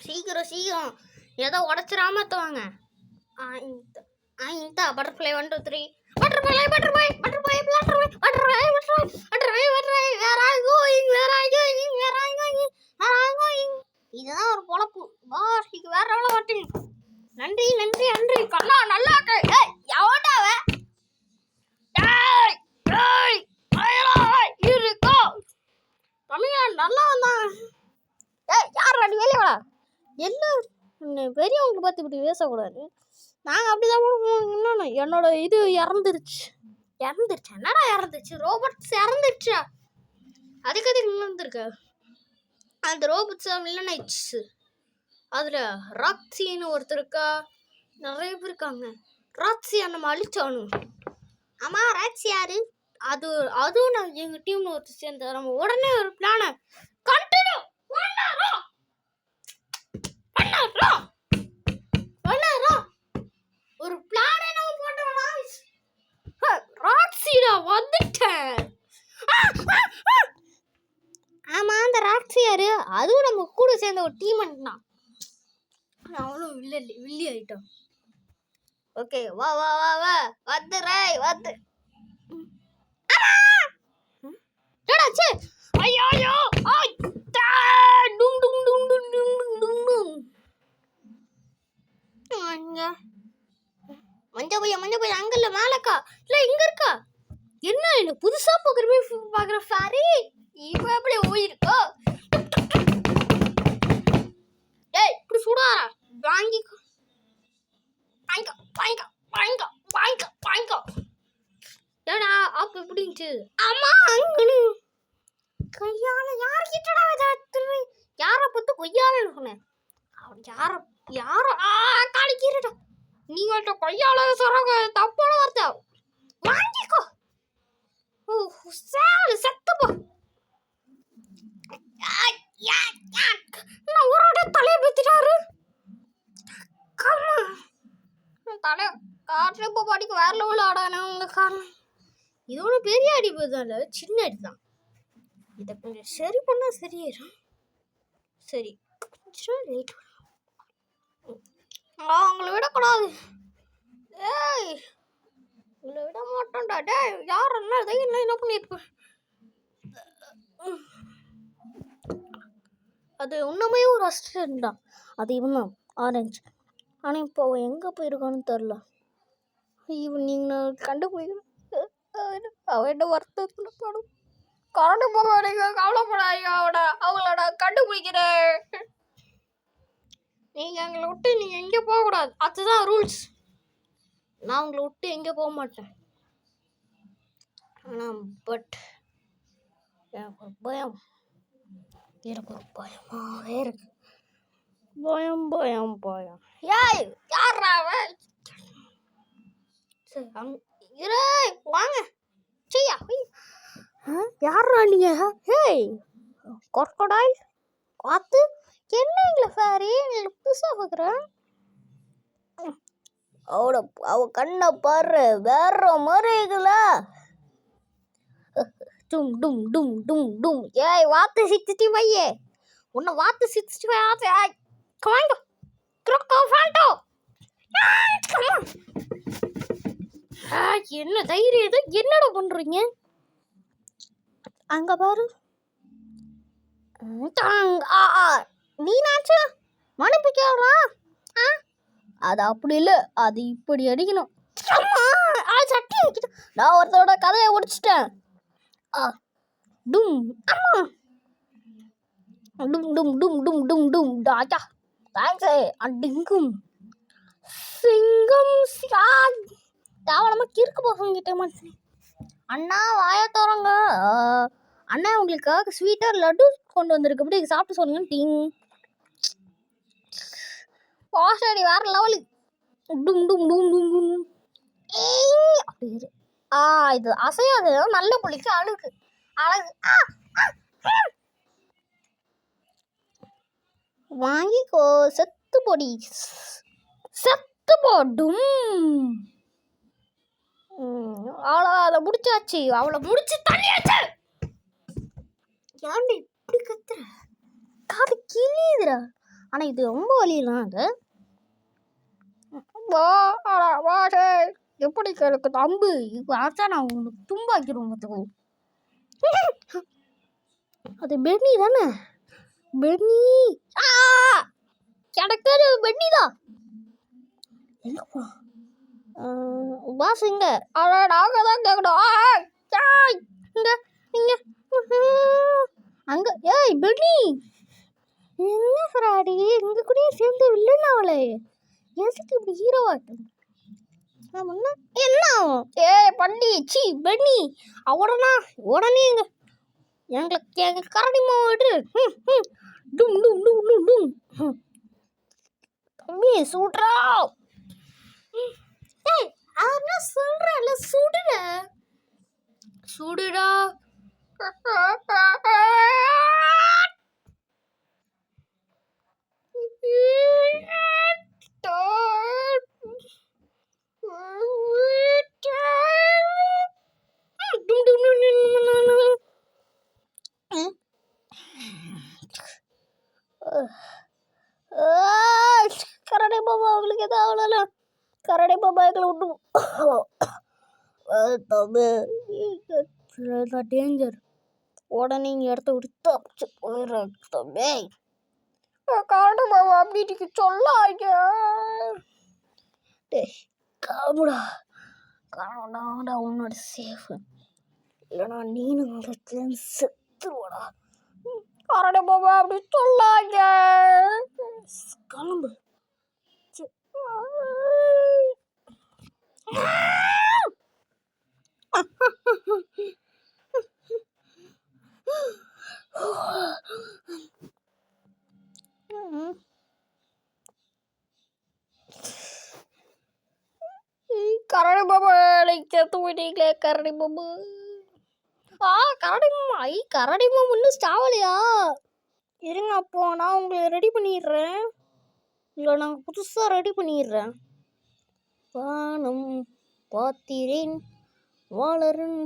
சீக்கிரம் சீக்கிரம் ஏதோ உடச்சிடாம வாங்க. இந்த butterfly 1 2 3 butterfly butterfly butterfly butterfly butterfly butterfly butterfly where are you going where are you going where are you going where are you going. இதுதான் ஒரு பொழப்பு பாஸ். இது வேற எவ்வளவு வாட்டிங். நன்றி நன்றி நன்றி கண்ணா நல்லா இருக்கு. ஏய் எவடாவ ஏய் ஏய் ஐயோ இருக்கோ தமிழ் நல்லா வந்தாங்க. ஏய் யார் ரெடி வெளிய வாடா. என்ன பெரியவங்களுக்கு பார்த்து இப்படி பேசக்கூடாது. நாங்கள் அப்படி தான் இன்னொன்று என்னோட இது இறந்துருச்சு. என்னடா இறந்துச்சு? ரோபோட்ஸ் இறந்துருச்சா? அதுக்கு இருந்திருக்க அந்த ரோபோட்ஸ் மில்லன் ஆயிடுச்சு. அதில் ராக்ஸின்னு ஒருத்தர் இருக்கா, நிறைய பேர் இருக்காங்க. ராக்ஸியை நம்ம அழிச்சானும். ஆமாம் ராக்ஸி யாரு? அதுவும் நான் எங்கள் டீம்னு ஒருத்தர் சேர்ந்த நம்ம உடனே ஒரு பிளானை கண்டினியூ ஒரு பிளானை நம்ம போட்டோம்னா ராக்ஸி நான் வந்துட்டேன். ஆமா அந்த ராக்ஸி யாரு? அதுவும் நம்ம கூட சேர்ந்த ஒரு டீம் தான். அவளும் வில்லி ஆயிட்டோம். ஓகே வா வா வா வா வந்துறே வந்து ஏடாச்சு ஐயோ ஐயோ ஐ டும் டும் டும் டும் டும் டும் டும். அங்க மஞ்ச போய் அங்கல்ல மேலக்கா இல்ல இங்க இருக்கா? என்ன இல்ல புதுசா பாக்குற சாரி இப்ப எப்படி ஓயிருக்கோ? ஏய் இப்படி சுடாரா வாங்கிக்கோ வாங்கிக்கோ வாங்கிக்கோ வாங்கிக்கோ வாங்கிக்கோ வாங்கிக்கோ. ஏடா அப்ப எப்படிச்சு? ஆமா அங்கனு கையால யார்கிட்டடா இதாத்து? யார பத்து கொய்யாலன்னு சொன்னேன். யார காணிக்கிறடா நீங்கள்ட்ட கொய்யால சொல்றாங்க தப்பான வார்த்தை. வாங்கிக்கோ. ஓ சாலு செத்து போ. நான் ஒரு தலையை பத்திட்டாரு. தலை காற்று இப்போ படிக்க வேற லெவலில் ஆடானே உங்க காரணம். இது ஒன்றும் பெரிய அடிப்பு தான் இல்லை, சின்ன அடி தான். இதை கொஞ்சம் சரி பண்ணால் சரியாயிடும். சரி கொஞ்சம் லேட். அவங்கள விடக்கூடாது. ஏய் உங்களை விட மாட்டோம்டா. டே யார் என்ன பண்ணியிருப்பேன்? அது இன்னுமே ஒரு அசிஸ்டன்ட் தான். அது இவன் தான் ஆரஞ்சு. ஆனால் இப்போ அவன் எங்கே போயிருக்கான்னு தெரில. இவன் நீங்கள் கண்டுபிடிக்கணும். அவன் என்ன வருத்தத்தில் படும். கரண்டு போகாதீங்க, கவலைப்படாதீங்க. அவங்களோட கண்டுபிடிக்கிறேன். நீங்கள் எங்களை விட்டு நீங்கள் எங்கே போகக்கூடாது. அதுதான் ரூல்ஸ். நான் உங்களை விட்டு எங்கே போக மாட்டேன். ஆனால் பட் எனக்கு ஒரு பயம். எனக்கு ஒரு பயமாகவே இருக்கு. பயம் பயம் பயம். ஏய் யாரா சரி இரு வாங்க செய்யா. யாரா நீங்க? ஹேய் கொர்க்கோடைல் காத்து என்னங்கள சாரி புதுசாக பார்க்குறேன். அவ கண்ணை பாரு வேற மாதிரி இருக்குல்ல. டும் டும் டும் டும் டும். ஏய் வாத்து 65 வையே உன்னை வாத்து 65 ஆச்சு. வாங்க க்ரோக்கோ ஃபாண்டோ. என்ன தைரியம் இது? என்னடா பண்றீங்க அங்க பாரு. நீனாச்சு மனுப்பு கேள்றா. அது அப்படி இல்லை, அது இப்படி அடிக்கணும். சட்டி வைக்கிட்ட நான் ஒருத்தரோட கதையை முடிச்சிட்டேன். டும் டும் டும் டும் டும் டும் டும் டாட்டா தேங்க்ஸ் அடிங்கும் சிங்கம் தாவளமா கிறுக்கு பசங்கிட்ட மாட்டேன். அண்ணா வாய தோறங்க. அண்ணா உங்களுக்காக ஸ்வீட்டாக லட்டு கொண்டு வந்திருக்கு, அப்படி சாப்பிட்டு சொல்லுங்க. டீங் பாஸ்டடி வேற லெவலு. டும் டும் டும் டும் டும். அப்படி இது அசையாது, நல்ல புள்ளிக்கு அழகு அழகு. வாங்கிக்கோ செத்து பொடி செத்து போடும். அவ்வளோ அதை முடிச்சாச்சு. அவளை முடிச்சு தள்ளியாச்சு. ஏன்டா இப்படி கத்துற? காது கிளியுதுடா. ஆனால் இது ரொம்ப வலியெல்லாம் அது எப்படி கிடக்கு அம்பு இப்போ ஆச்சா நான் உங்களுக்கு தும்பாக்கிடுவோம் பார்த்துக்கோ. அது பென்னி தானே பென்னி கிடக்காது பென்னி தான் எங்கே போ பாஸ் இங்க நாங்கள் தான் கேட்கணும் இங்கே இங்கே அங்கே ஏய் பென்னி என்ன ஃப்ராடி எங்கள் கூடயும் சேர்ந்து வில்லன் அவளே எதுக்கு இப்படி ஹீரோவாட்டும் என்ன ஆகும் பண்ணி சி பென்னி உடனே எங்களுக்கு கரடி மாவு விடு டும் டும் டும் டும் டும் தம்பி சுடுறா ஏய் அதான் சொல்கிறேன்ல சுடுடா கரடி பாபா அவங்களுக்கு எதாவது அவ்வளோ கரடி பாபா எங்களை விட்டு டேஞ்சர் உடனே இங்கே இடத்த விட்டு தப்பிச்சு போயிடுறேன் தம்பி கரடி பாபா அப்படின்னு சொல்லாங்க காமுடா காமுடா உன்னோட சேஃபு இல்லைனா நீனும் இடத்துலேருந்து செத்துருவாடா கரடி பாபா அப்படி சொல்லாங்க கிளம்பு கரடி பாபா செத்து போயிட்டீங்களே கரடி பாபா கரடி மாமா கரடி மாமா இன்னும் ஸ்டாவலையா இருங்க அப்போ நான் உங்களை ரெடி பண்ணிடுறேன் இல்லை நாங்கள் புதுசாக ரெடி பண்ணிடுறேன் வானம் பார்த்திரேன் வளரும்